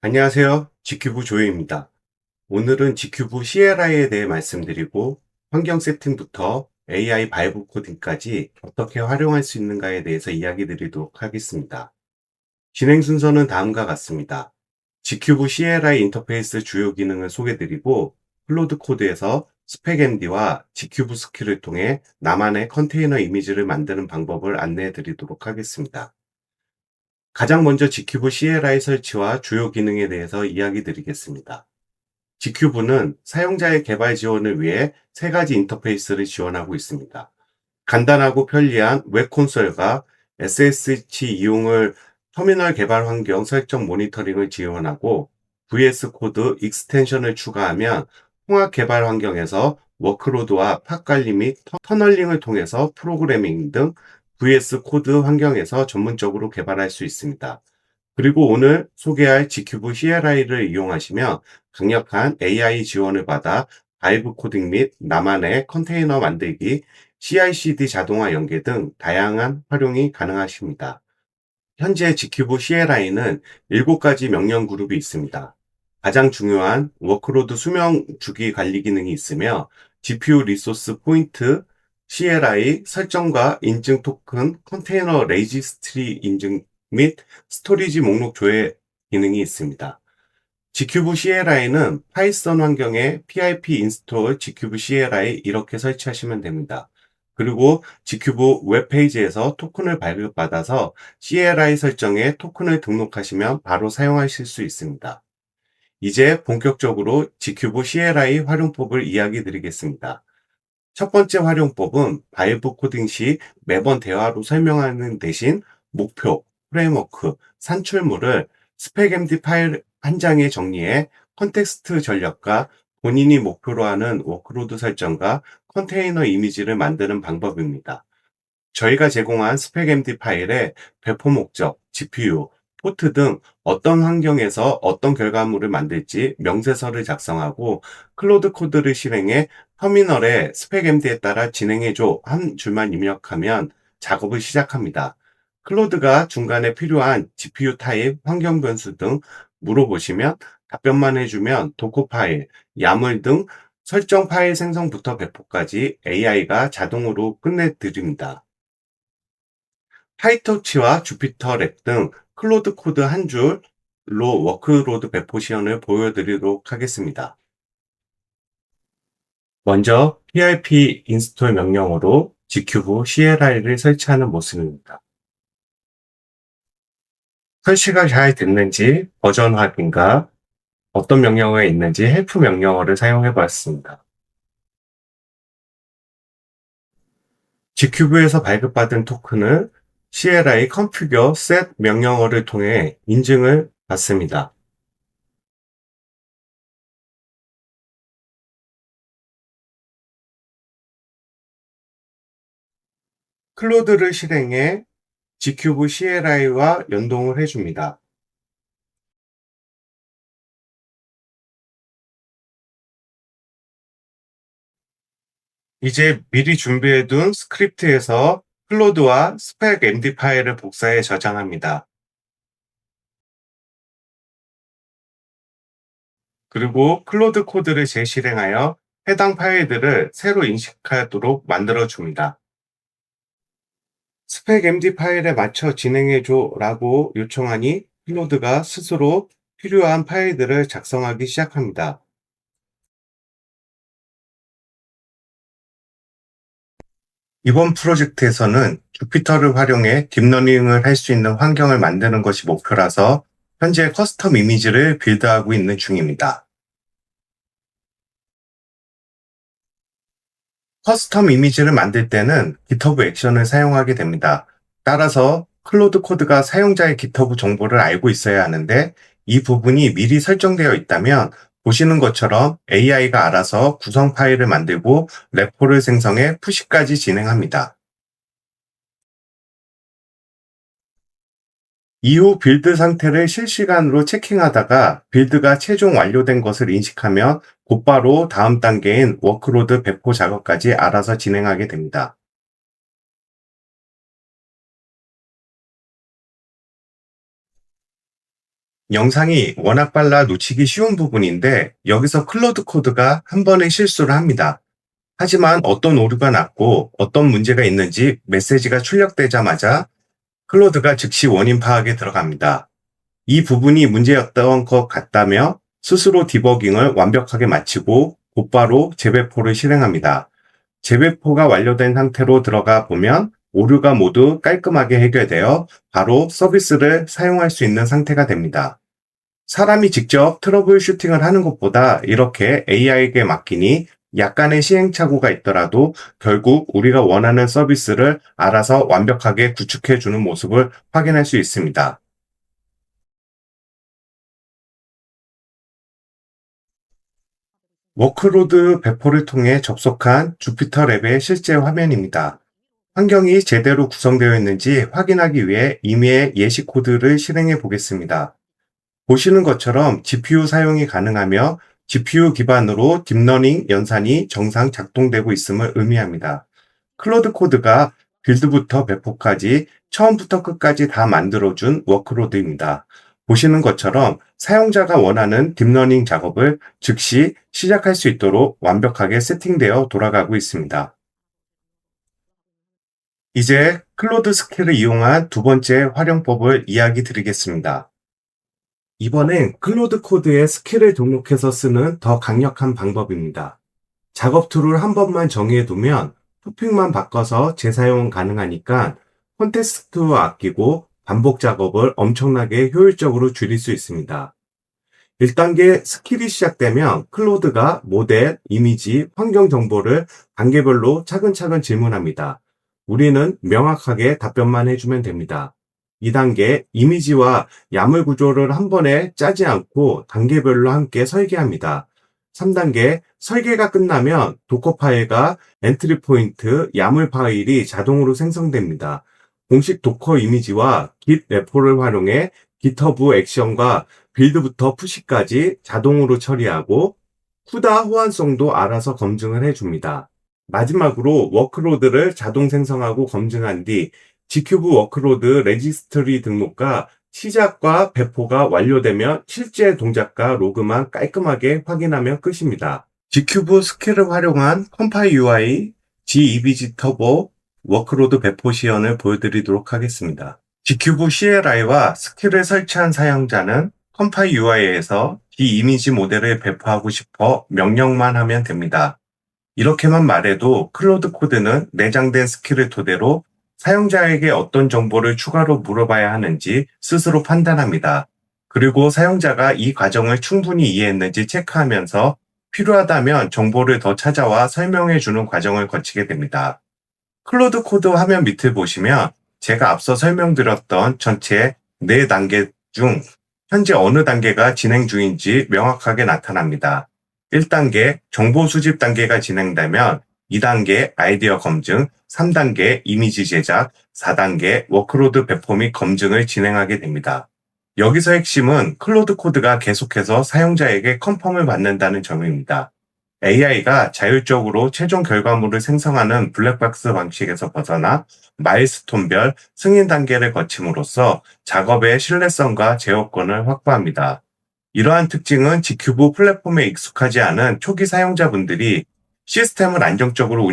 안녕하세요. 지큐브 조이입니다. 오늘은 지큐브 CLI에 대해 말씀드리고 환경 세팅부터 AI 바이브 코딩까지 어떻게 활용할 수 있는가에 대해서 이야기 드리도록 하겠습니다. 진행 순서는 다음과 같습니다. 지큐브 CLI 인터페이스 주요 기능을 소개드리고 클로드 코드에서 스펙MD와 지큐브 스킬을 통해 나만의 컨테이너 이미지를 만드는 방법을 안내해 드리도록 하겠습니다. 가장 먼저 지큐브 CLI 설치와 주요 기능에 대해서 이야기 드리겠습니다. 지큐브는 사용자의 개발 지원을 위해 세 가지 인터페이스를 지원하고 있습니다. 간단하고 편리한 웹 콘솔과 SSH 이용을 터미널 개발 환경 설정 모니터링을 지원하고 VS 코드 익스텐션을 추가하면 통합 개발 환경에서 워크로드와 팟 관리 및 터널링을 통해서 프로그래밍 등 VS 코드 환경에서 전문적으로 개발할 수 있습니다. 그리고 오늘 소개할 지큐브 CLI를 이용하시며 강력한 AI 지원을 받아 바이브 코딩 및 나만의 컨테이너 만들기, CI/CD 자동화 연계 등 다양한 활용이 가능하십니다. 현재 지큐브 CLI는 7가지 명령 그룹이 있습니다. 가장 중요한 워크로드 수명 주기 관리 기능이 있으며 GPU 리소스 포인트, CLI 설정과 인증 토큰, 컨테이너 레지스트리 인증 및 스토리지 목록 조회 기능이 있습니다. 지큐브 CLI는 파이썬 환경에 pip 인스톨 지큐브 CLI 이렇게 설치하시면 됩니다. 그리고 지큐브 웹페이지에서 토큰을 발급받아서 CLI 설정에 토큰을 등록하시면 바로 사용하실 수 있습니다. 이제 본격적으로 지큐브 CLI 활용법을 이야기 드리겠습니다. 첫 번째 활용법은 바이브 코딩 시 매번 대화로 설명하는 대신 목표, 프레임워크, 산출물을 스펙MD 파일 한 장에 정리해 컨텍스트 전략과 본인이 목표로 하는 워크로드 설정과 컨테이너 이미지를 만드는 방법입니다. 저희가 제공한 스펙MD 파일에 배포 목적, GPU, 포트 등 어떤 환경에서 어떤 결과물을 만들지 명세서를 작성하고 클로드 코드를 실행해 터미널에 스펙MD에 따라 진행해줘 한 줄만 입력하면 작업을 시작합니다. 클로드가 중간에 필요한 GPU 타입, 환경 변수 등 물어보시면 답변만 해주면 도커 파일, 야물 등 설정 파일 생성부터 배포까지 AI가 자동으로 끝내드립니다. 파이터치와 주피터 랩 등 클로드 코드 한 줄로 워크로드 배포 시연을 보여드리도록 하겠습니다. 먼저 pip 인스톨 명령어로 지큐브 CLI를 설치하는 모습입니다. 설치가 잘 됐는지 버전 확인과 어떤 명령어가 있는지 헬프 명령어를 사용해 보았습니다. 지큐브에서 발급받은 토큰을 CLI configure set 명령어를 통해 인증을 받습니다. 클로드를 실행해 지큐브 CLI와 연동을 해줍니다. 이제 미리 준비해둔 스크립트에서 클로드와 스펙 MD 파일을 복사해 저장합니다. 그리고 클로드 코드를 재실행하여 해당 파일들을 새로 인식하도록 만들어줍니다. 스펙 MD 파일에 맞춰 진행해줘 라고 요청하니 클로드가 스스로 필요한 파일들을 작성하기 시작합니다. 이번 프로젝트에서는 주피터를 활용해 딥러닝을 할 수 있는 환경을 만드는 것이 목표라서 현재 커스텀 이미지를 빌드하고 있는 중입니다. 커스텀 이미지를 만들 때는 GitHub 액션을 사용하게 됩니다. 따라서 클로드 코드가 사용자의 GitHub 정보를 알고 있어야 하는데 이 부분이 미리 설정되어 있다면 보시는 것처럼 AI가 알아서 구성 파일을 만들고 레포를 생성해 푸시까지 진행합니다. 이후 빌드 상태를 실시간으로 체킹하다가 빌드가 최종 완료된 것을 인식하면 곧바로 다음 단계인 워크로드 배포 작업까지 알아서 진행하게 됩니다. 영상이 워낙 빨라 놓치기 쉬운 부분인데 여기서 클로드 코드가 한 번의 실수를 합니다. 하지만 어떤 오류가 났고 어떤 문제가 있는지 메시지가 출력되자마자 클로드가 즉시 원인 파악에 들어갑니다. 이 부분이 문제였던 것 같다며 스스로 디버깅을 완벽하게 마치고 곧바로 재배포를 실행합니다. 재배포가 완료된 상태로 들어가 보면 오류가 모두 깔끔하게 해결되어 바로 서비스를 사용할 수 있는 상태가 됩니다. 사람이 직접 트러블 슈팅을 하는 것보다 이렇게 AI에게 맡기니 약간의 시행착오가 있더라도 결국 우리가 원하는 서비스를 알아서 완벽하게 구축해주는 모습을 확인할 수 있습니다. 워크로드 배포를 통해 접속한 주피터 랩의 실제 화면입니다. 환경이 제대로 구성되어 있는지 확인하기 위해 임의의 예시 코드를 실행해 보겠습니다. 보시는 것처럼 GPU 사용이 가능하며 GPU 기반으로 딥러닝 연산이 정상 작동되고 있음을 의미합니다. 클로드 코드가 빌드부터 배포까지 처음부터 끝까지 다 만들어준 워크로드입니다. 보시는 것처럼 사용자가 원하는 딥러닝 작업을 즉시 시작할 수 있도록 완벽하게 세팅되어 돌아가고 있습니다. 이제 클로드 스킬을 이용한 두 번째 활용법을 이야기 드리겠습니다. 이번엔 클로드 코드에 스킬을 등록해서 쓰는 더 강력한 방법입니다. 작업 툴을 한 번만 정의해두면 토픽만 바꿔서 재사용 가능하니까 콘텍스트 아끼고 반복 작업을 엄청나게 효율적으로 줄일 수 있습니다. 1단계 스킬이 시작되면 클로드가 모델, 이미지, 환경 정보를 단계별로 차근차근 질문합니다. 우리는 명확하게 답변만 해주면 됩니다. 2단계 이미지와 야물 구조를 한 번에 짜지 않고 단계별로 함께 설계합니다. 3단계 설계가 끝나면 도커 파일과 엔트리 포인트, 야물 파일이 자동으로 생성됩니다. 공식 도커 이미지와 git 레포를 활용해 GitHub 액션과 빌드부터 푸시까지 자동으로 처리하고 후다 호환성도 알아서 검증을 해줍니다. 마지막으로 워크로드를 자동 생성하고 검증한 뒤 G큐브 워크로드 레지스트리 등록과 시작과 배포가 완료되면 실제 동작과 로그만 깔끔하게 확인하면 끝입니다. G큐브 스킬을 활용한 컴파일 UI GEBG 터보 워크로드 배포 시연을 보여드리도록 하겠습니다. G큐브 CLI와 스킬을 설치한 사용자는 컴파일 UI에서 이 이미지 모델을 배포하고 싶어 명령만 하면 됩니다. 이렇게만 말해도 클로드 코드는 내장된 스킬을 토대로 사용자에게 어떤 정보를 추가로 물어봐야 하는지 스스로 판단합니다. 그리고 사용자가 이 과정을 충분히 이해했는지 체크하면서 필요하다면 정보를 더 찾아와 설명해주는 과정을 거치게 됩니다. 클로드 코드 화면 밑을 보시면 제가 앞서 설명드렸던 전체 4단계 중 현재 어느 단계가 진행 중인지 명확하게 나타납니다. 1단계 정보 수집 단계가 진행되면 2단계 아이디어 검증, 3단계 이미지 제작, 4단계 워크로드 배포 및 검증을 진행하게 됩니다. 여기서 핵심은 클로드 코드가 계속해서 사용자에게 컨펌을 받는다는 점입니다. AI가 자율적으로 최종 결과물을 생성하는 블랙박스 방식에서 벗어나 마일스톤별 승인 단계를 거침으로써 작업의 신뢰성과 제어권을 확보합니다. 이러한 특징은 G큐브 플랫폼에 익숙하지 않은 초기 사용자분들이 시스템을 안정적으로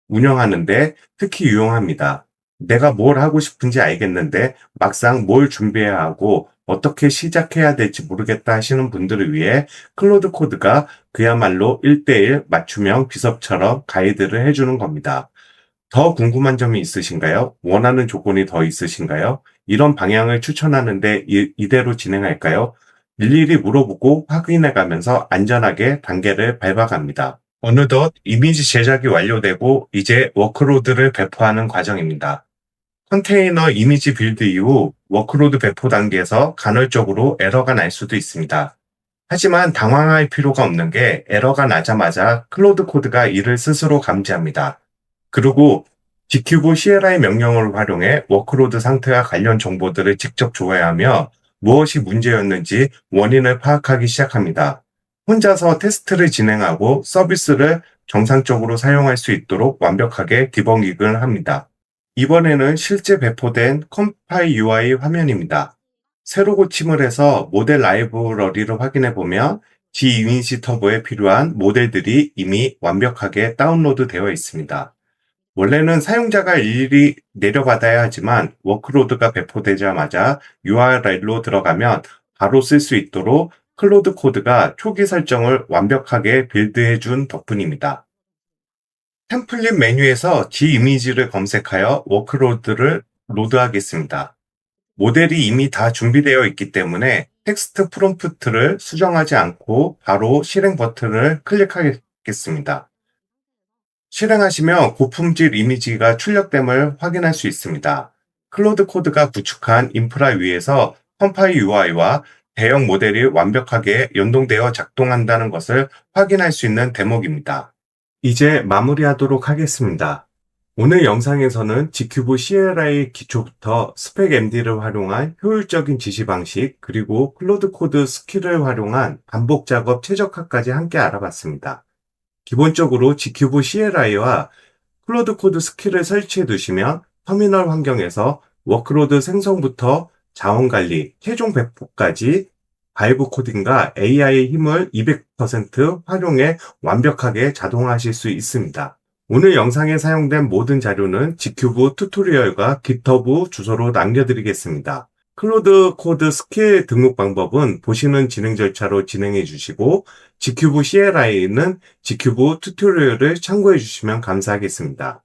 운영하는데 특히 유용합니다. 내가 뭘 하고 싶은지 알겠는데 막상 뭘 준비해야 하고 어떻게 시작해야 될지 모르겠다 하시는 분들을 위해 클로드 코드가 그야말로 1:1 맞춤형 비서처럼 가이드를 해주는 겁니다. 더 궁금한 점이 있으신가요? 원하는 조건이 더 있으신가요? 이런 방향을 추천하는데 이대로 진행할까요? 일일이 물어보고 확인해가면서 안전하게 단계를 밟아갑니다. 어느덧 이미지 제작이 완료되고 이제 워크로드를 배포하는 과정입니다. 컨테이너 이미지 빌드 이후 워크로드 배포 단계에서 간헐적으로 에러가 날 수도 있습니다. 하지만 당황할 필요가 없는 게 에러가 나자마자 클로드 코드가 이를 스스로 감지합니다. 그리고 G큐브 CLI 명령어를 활용해 워크로드 상태와 관련 정보들을 직접 조회하며 무엇이 문제였는지 원인을 파악하기 시작합니다. 혼자서 테스트를 진행하고 서비스를 정상적으로 사용할 수 있도록 완벽하게 디버깅을 합니다. 이번에는 실제 배포된 컴파일 UI 화면입니다. 새로 고침을 해서 모델 라이브러리를 확인해 보면 G2인시 터보에 필요한 모델들이 이미 완벽하게 다운로드 되어 있습니다. 원래는 사용자가 일일이 내려받아야 하지만 워크로드가 배포되자마자 URL로 들어가면 바로 쓸 수 있도록 클로드 코드가 초기 설정을 완벽하게 빌드해 준 덕분입니다. 템플릿 메뉴에서 G-이미지를 검색하여 워크로드를 로드하겠습니다. 모델이 이미 다 준비되어 있기 때문에 텍스트 프롬프트를 수정하지 않고 바로 실행 버튼을 클릭하겠습니다. 실행하시면 고품질 이미지가 출력됨을 확인할 수 있습니다. 클로드 코드가 구축한 인프라 위에서 컴파이 UI와 대형 모델이 완벽하게 연동되어 작동한다는 것을 확인할 수 있는 대목입니다. 이제 마무리하도록 하겠습니다. 오늘 영상에서는 G큐브 CLI 기초부터 스펙MD를 활용한 효율적인 지시 방식, 그리고 클로드 코드 스킬을 활용한 반복 작업 최적화까지 함께 알아봤습니다. 기본적으로 G큐브 CLI와 클로드 코드 스킬을 설치해 두시면 터미널 환경에서 워크로드 생성부터 자원 관리, 최종 배포까지 바이브 코딩과 AI의 힘을 200% 활용해 완벽하게 자동화하실 수 있습니다. 오늘 영상에 사용된 모든 자료는 G큐브 튜토리얼과 GitHub 주소로 남겨드리겠습니다. 클로드 코드 스킬 등록 방법은 보시는 진행 절차로 진행해 주시고 G큐브 CLI는 G큐브 튜토리얼을 참고해 주시면 감사하겠습니다.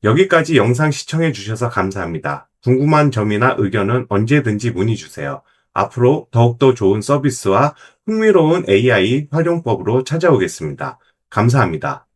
여기까지 영상 시청해 주셔서 감사합니다. 궁금한 점이나 의견은 언제든지 문의 주세요. 앞으로 더욱더 좋은 서비스와 흥미로운 AI 활용법으로 찾아오겠습니다. 감사합니다.